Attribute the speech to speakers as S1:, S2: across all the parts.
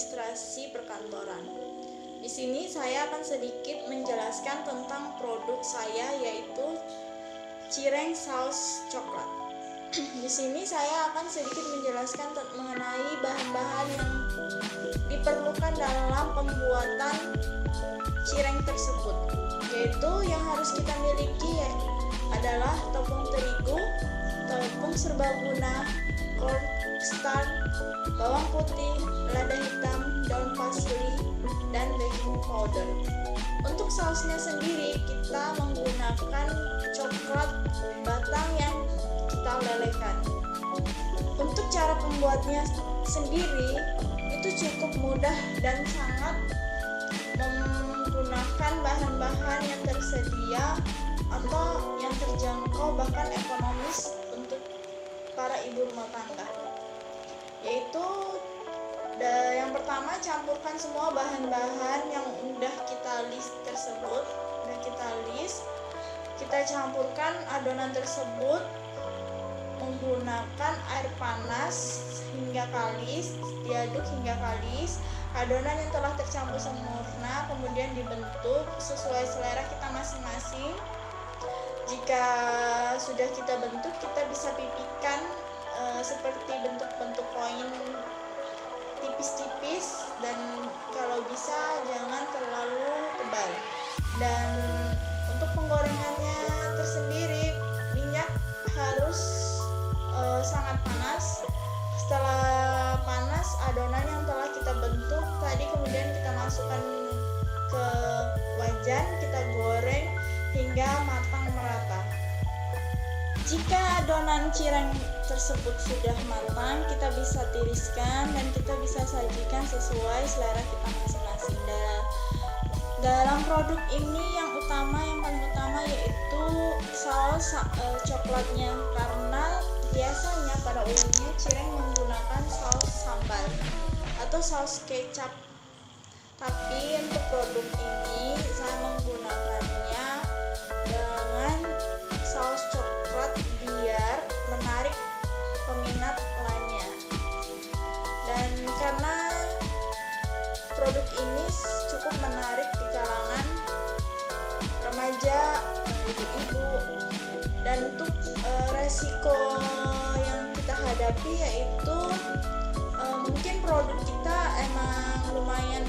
S1: administrasi perkantoran. Di sini saya akan sedikit menjelaskan tentang produk saya, yaitu cireng saus coklat. Di sini saya akan sedikit menjelaskan mengenai bahan-bahan yang diperlukan dalam pembuatan cireng tersebut, yaitu yang harus kita miliki adalah tepung terigu, tepung serbaguna, cornstarch, bawang putih, lada hitam, daun parsley, dan baking powder. Untuk sausnya sendiri kita menggunakan coklat batang yang kita lelehkan. Untuk cara pembuatnya sendiri itu cukup mudah dan sangat menggunakan bahan-bahan yang tersedia atau yang terjangkau bahkan ekonomis untuk para ibu rumah tangga. Yaitu yang pertama, campurkan semua bahan-bahan yang udah kita list tersebut. Kita campurkan adonan tersebut menggunakan air panas hingga kalis, diaduk hingga kalis. Adonan yang telah tercampur sempurna kemudian dibentuk sesuai selera kita masing-masing. Jika sudah kita bentuk, kita bisa pipihkan seperti bentuk-bentuk koin tipis-tipis, dan kalau bisa jangan terlalu tebal. Dan untuk penggorengannya tersendiri, minyak harus sangat panas. Setelah panas, adonan yang telah kita bentuk tadi kemudian kita masukkan ke wajan, kita goreng hingga matang merata. Jika adonan cireng tersebut sudah matang, kita bisa tiriskan dan kita bisa sajikan sesuai selera kita masing-masing. Dalam produk ini yang paling utama yaitu saus coklatnya, karena biasanya pada umumnya cireng menggunakan saus sambal atau saus kecap. Tapi untuk produk ini saya menggunakannya dengan saus coklat biar menarik peminat lainnya. Dan karena produk ini cukup menarik di kalangan remaja, ibu-ibu, dan untuk resiko yang kita hadapi yaitu mungkin produk kita emang lumayan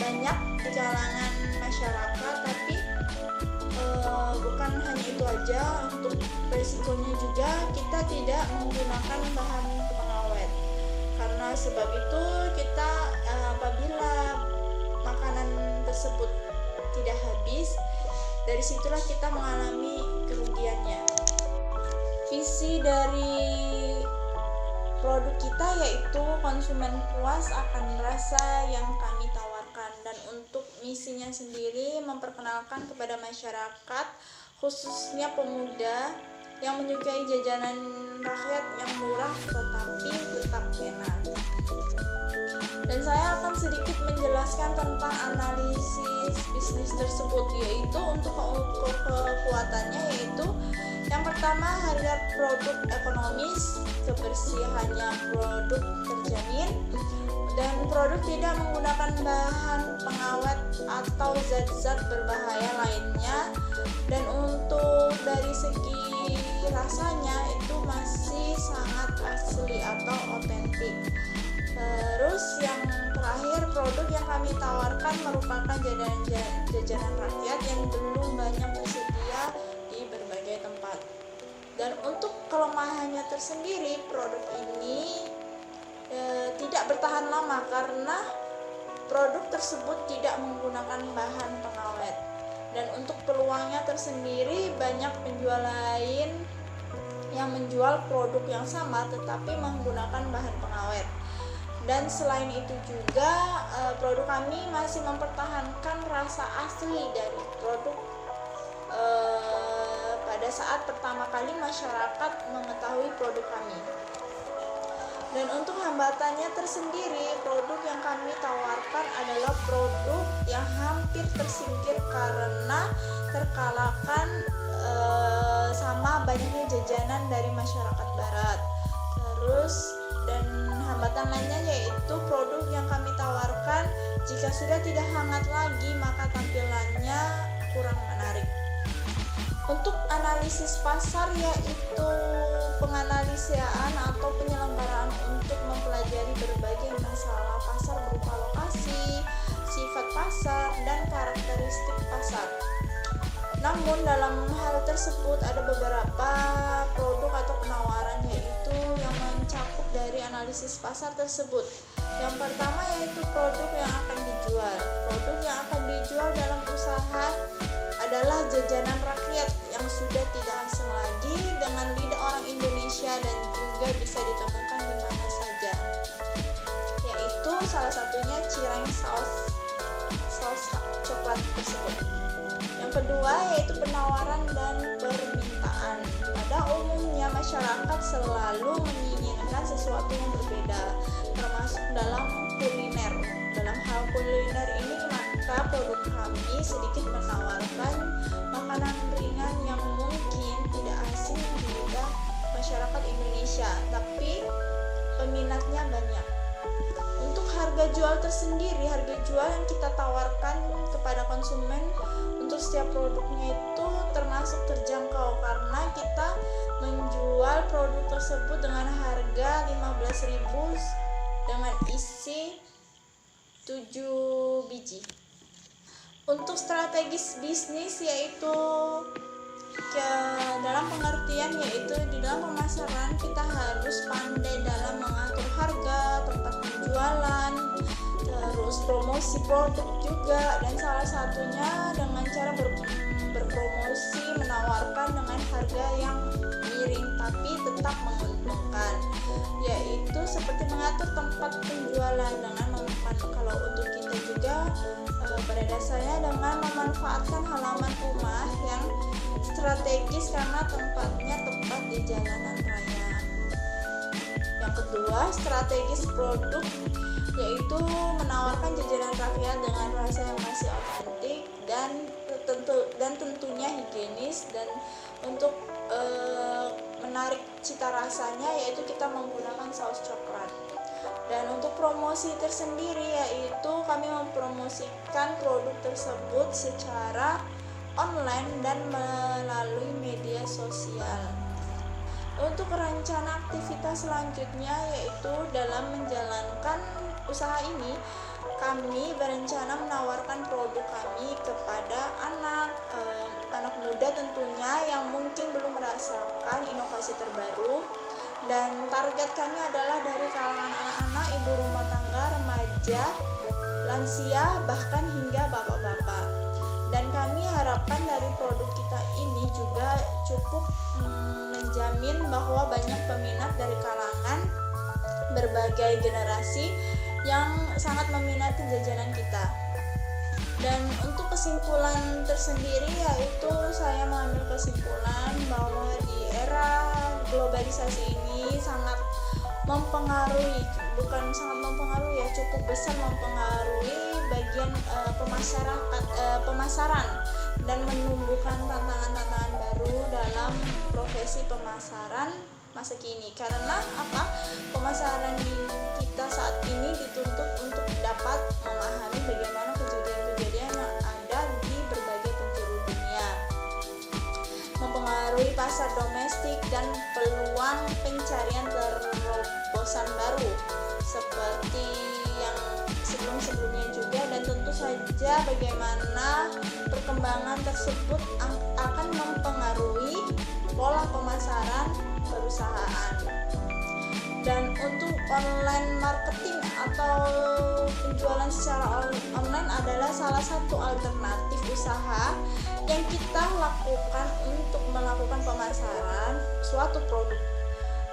S1: banyak di kalangan masyarakat, tapi bukan hanya itu aja, untuk resikonya juga kita tidak menggunakan bahan pengawet. Karena sebab itu kita apabila makanan tersebut tidak habis, dari situlah kita mengalami kerugiannya. Visi dari produk kita yaitu konsumen puas akan rasa yang kami tawarkan, dan untuk misinya sendiri memperkenalkan kepada masyarakat khususnya pemuda yang menyukai jajanan rakyat yang murah tetapi tetap enak. Dan saya akan sedikit menjelaskan tentang analisis bisnis tersebut, yaitu untuk kekuatannya, yaitu yang pertama harga produk ekonomis, kebersihannya produk terjamin, dan produk tidak menggunakan bahan pengawet atau zat-zat berbahaya lainnya. Dan untuk dari segi rasanya itu masih sangat asli atau otentik. Terus yang terakhir, produk yang kami tawarkan merupakan jajanan rakyat yang belum banyak tersedia di berbagai tempat. Dan untuk kelemahannya tersendiri, produk ini tidak bertahan lama karena produk tersebut tidak menggunakan bahan pengawet. Dan untuk peluangnya tersendiri, banyak penjual lain yang menjual produk yang sama tetapi menggunakan bahan pengawet. Dan selain itu juga produk kami masih mempertahankan rasa asli dari produk pada saat pertama kali masyarakat mengetahui produk kami. Dan untuk hambatannya tersendiri, produk yang kami tawarkan adalah produk yang hampir tersingkir karena terkalahkan sama banyaknya jajanan dari masyarakat barat. Terus dan hambatan lainnya yaitu produk yang Jika sudah tidak hangat lagi, maka tampilannya kurang menarik. Untuk analisis pasar, yaitu penganalisiaan atau penyelenggaraan untuk mempelajari berbagai masalah pasar berupa lokasi, sifat pasar, dan karakteristik pasar. Namun dalam hal tersebut ada beberapa produk atau penawaran yaitu yang mencakup dari analisis pasar tersebut. Yang pertama yaitu produk yang akan dijual. Produk yang akan dijual dalam usaha adalah jajanan rakyat yang sudah tidak asing lagi dengan lidah orang Indonesia dan juga bisa ditemukan di mana saja. Yaitu salah satunya cireng saus coklat tersebut. Yang kedua yaitu penawaran dan permintaan. Pada umumnya masyarakat selalu menginginkan sesuatu yang berbeda, termasuk dalam kuliner. Dalam hal kuliner ini maka produk kami sedikit menawarkan makanan ringan yang mungkin tidak asing di lidah masyarakat Indonesia, tapi peminatnya banyak. Untuk harga jual tersendiri, harga jual yang kita tawarkan kepada konsumen untuk setiap produknya itu termasuk terjangkau karena kita menjual produk tersebut dengan harga 15.000 dengan isi 7 biji. Untuk strategis bisnis yaitu dalam pengertian yaitu di dalam pemasaran kita harus pandai dalam mengatur harga, tempat penjualan, terus promosi produk juga, dan salah satunya dengan cara berpromosi menawarkan dengan harga yang miring tapi tetap menguntungkan, yaitu seperti mengatur tempat penjualan dengan kalau untuk kita juga pada dasarnya dengan memanfaatkan halaman rumah yang strategis karena tempatnya tepat di jalanan raya. Yang kedua, strategis produk yaitu menawarkan jajanan rakyat dengan rasa yang masih otentik dan tentunya higienis, dan untuk menarik cita rasanya yaitu kita menggunakan saus coklat. Dan untuk promosi tersendiri yaitu kami mempromosikan produk tersebut secara online dan melalui media sosial. Untuk rencana aktivitas selanjutnya yaitu dalam menjalankan usaha ini, kami berencana menawarkan produk kami kepada anak muda tentunya yang mungkin belum merasakan inovasi terbaru, dan target kami adalah dari kalangan anak-anak, ibu rumah tangga, remaja, lansia, bahkan hingga bapak-bapak. Dan kami harapkan dari produk kita ini juga cukup menjamin bahwa banyak peminat dari kalangan berbagai generasi yang sangat meminati jajanan kita. Dan untuk kesimpulan tersendiri yaitu saya mengambil kesimpulan bahwa di era globalisasi ini sangat mempengaruhi, bukan sangat mempengaruhi ya, cukup besar mempengaruhi bagian pemasaran dan menumbuhkan tantangan-tantangan baru dalam profesi pemasaran masa kini. Karena apa? Pemasaran kita saat ini dituntut untuk dapat memahami bagaimana kejadian-kejadian yang ada di berbagai penjuru dunia, mempengaruhi pasar domestik dan peluang pencarian terobosan baru seperti yang sebelum-sebelumnya juga, dan tentu saja bagaimana perkembangan tersebut akan mempengaruhi pola pemasaran perusahaan. Dan untuk online marketing atau penjualan secara online adalah salah satu alternatif usaha yang kita lakukan untuk melakukan pemasaran suatu produk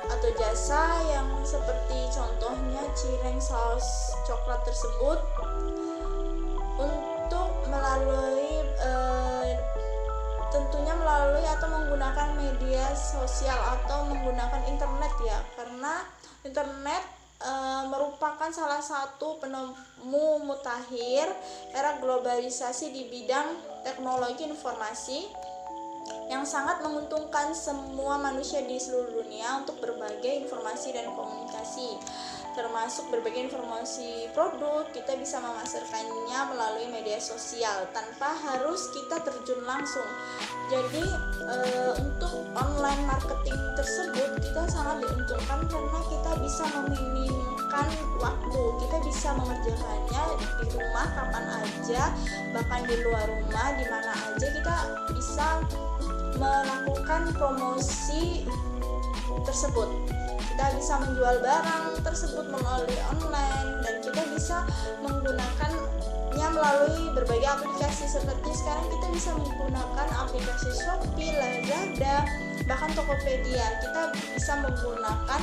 S1: atau jasa yang seperti contohnya cireng saus coklat tersebut, untuk tentunya melalui atau menggunakan media sosial atau menggunakan internet ya, karena internet merupakan salah satu penemu mutakhir era globalisasi di bidang teknologi informasi yang sangat menguntungkan semua manusia di seluruh dunia untuk berbagai informasi dan komunikasi. termasuk berbagai informasi produk. Kita bisa memasarkannya melalui media sosial tanpa harus kita terjun langsung. Jadi untuk online marketing tersebut kita sangat diuntungkan karena kita bisa meminimkan waktu. Kita bisa mengerjakannya di rumah kapan aja, bahkan di luar rumah, di mana aja kita bisa melakukan promosi tersebut. Kita bisa menjual barang tersebut melalui online, dan kita bisa menggunakannya melalui berbagai aplikasi. Seperti sekarang kita bisa menggunakan aplikasi Shopee, Lazada, bahkan Tokopedia. Kita bisa menggunakan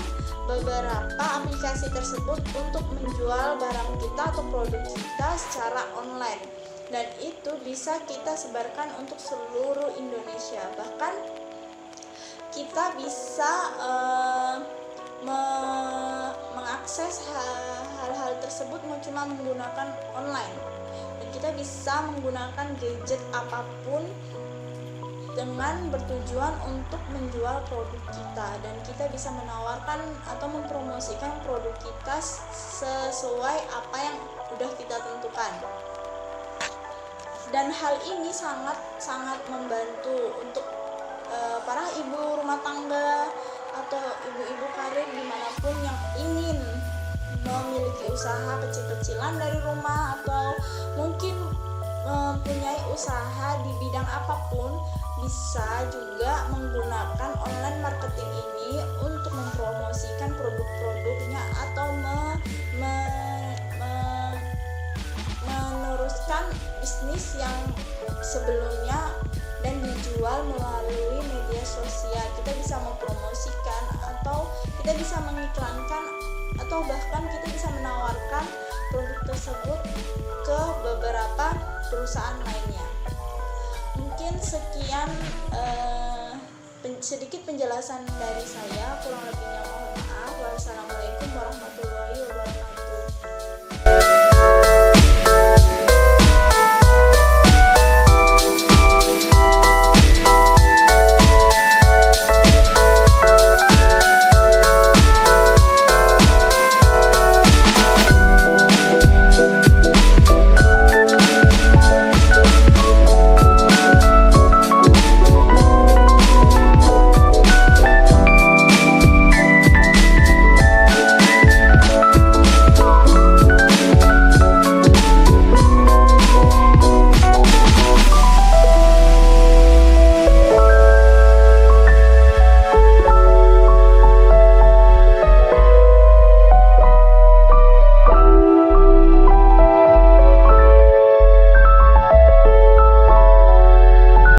S1: beberapa aplikasi tersebut untuk menjual barang kita atau produk kita secara online, dan itu bisa kita sebarkan untuk seluruh Indonesia. Bahkan kita bisa mengakses hal-hal tersebut cuma menggunakan online, dan kita bisa menggunakan gadget apapun dengan bertujuan untuk menjual produk kita, dan kita bisa menawarkan atau mempromosikan produk kita sesuai apa yang sudah kita tentukan. Dan hal ini sangat membantu untuk para ibu rumah tangga atau ibu-ibu karir dimanapun yang ingin memiliki usaha kecil-kecilan dari rumah, atau mungkin mempunyai usaha di bidang apapun, bisa juga menggunakan online marketing ini untuk mempromosikan produk-produknya atau meneruskan bisnis yang sebelumnya dan dijual melalui media sosial. Kita bisa mempromosikan, atau kita bisa mengiklankan, atau bahkan kita bisa menawarkan produk tersebut ke beberapa perusahaan lainnya. Mungkin sekian sedikit penjelasan dari saya, kurang lebihnya mohon maaf. Wassalamualaikum warahmatullahi wabarakatuh.